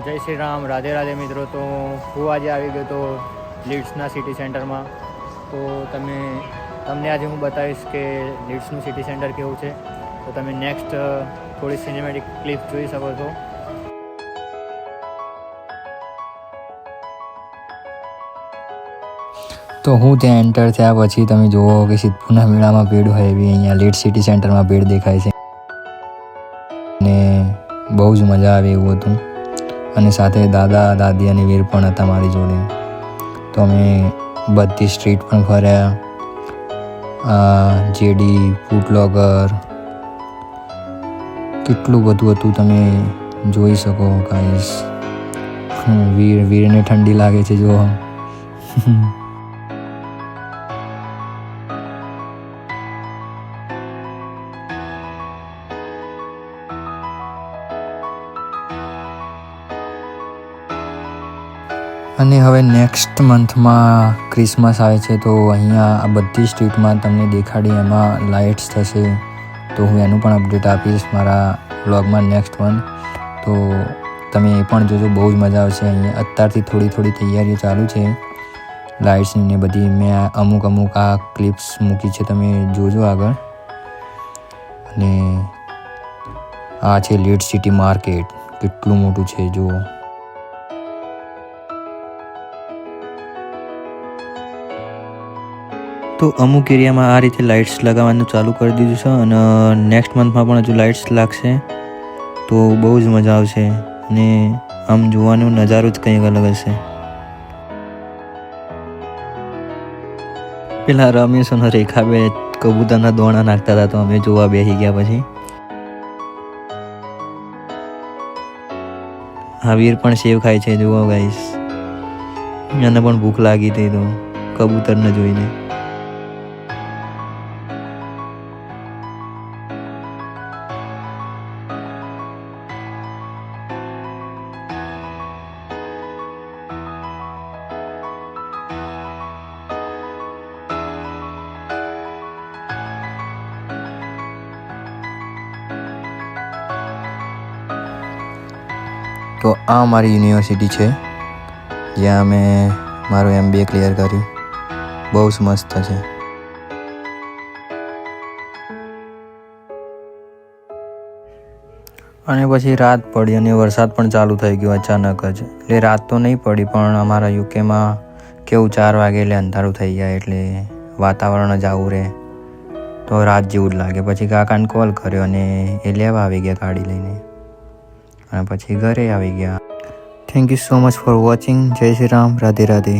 જય શ્રી રામ, રાધે રાધે મિત્રો. તો હું આજે આવી ગયો તો લીડ્સના સિટી સેન્ટરમાં. તો તમને આજે હું બતાવીશ કે લીડ્સનું સિટી સેન્ટર કેવું છે. તો તમે નેક્સ્ટ થોડી સિનેમેટિક ક્લિપ જોઈ શકો છો. તો હું ત્યાં એન્ટર થયા પછી તમે જુઓ કે સિદ્ધપુરના મેળામાં ભીડ હોય એવી અહીંયા લીડ સિટી સેન્ટરમાં ભીડ દેખાય છે અને બહુ જ મજા આવે એવું હતું. અને સાથે દાદા દાદી અને વીર પણ હતા મારી જોડે. તો અમે બધી સ્ટ્રીટ પણ ફર્યા, જેડી, ફૂટલોકર, કેટલું બધું હતું તમે જોઈ શકો ગાઈસ. વીરને ઠંડી લાગે છે જો. અને હવે નેક્સ્ટ મંથમાં ક્રિસમસ આવે છે તો અહીંયા આ બધી સ્ટ્રીટમાં તમને દેખાડી એમાં લાઇટ્સ થશે. તો હું એનું પણ અપડેટ આપીશ મારા વ્લોગમાં નેક્સ્ટ વન. તો તમે એ પણ જોજો, બહુ જ મજા આવશે. અહીંયા અત્યારથી થોડી તૈયારીઓ ચાલુ છે લાઇટ્સની ને બધી. મેં અમુક આ ક્લિપ્સ મૂકી છે, તમે જોજો આગળ. અને આ છે લીડ સિટી માર્કેટ, કેટલું મોટું છે જુઓ. તો અમુક એરિયામાં આ રીતે લાઇટ્સ લગાવવાનું ચાલુ કરી દીધું છે અને નેક્સ્ટ મંથમાં પણ હજુ લાઇટ્સ લાગશે તો બહુ જ મજા આવશે. અને આમ જોવાનો નજારો જ કંઈક અલગ હશે. પેલા રમેશ અને રેખાબે કબૂતરના દોણા નાખતા હતા તો અમે જોવા બેસી ગયા. પછી હા, વીર પણ સેવ ખાય છે જુઓ ગાઈસ. એને પણ ભૂખ લાગી હતી તો કબૂતરને જોઈને. તો આ મારી યુનિવર્સિટી છે જ્યાં મેં મારું MBA ક્લિયર કર્યું. બહુ જ મસ્ત છે. અને પછી રાત પડી અને વરસાદ પણ ચાલુ થઈ ગયો અચાનક જ. એટલે રાત તો નહીં પડી પણ અમારા યુકેમાં કેવું 4 વાગે એટલે અંધારું થઈ જાય એટલે વાતાવરણ જ આવું રહે તો રાત જેવું જ લાગે. પછી કાકાને કોલ કર્યો અને એ લેવા આવી ગયા ગાડી લઈને અને પછી ઘરે આવી ગયા. Thank you so much for watching. જય શ્રી રામ, રાધે રાધે.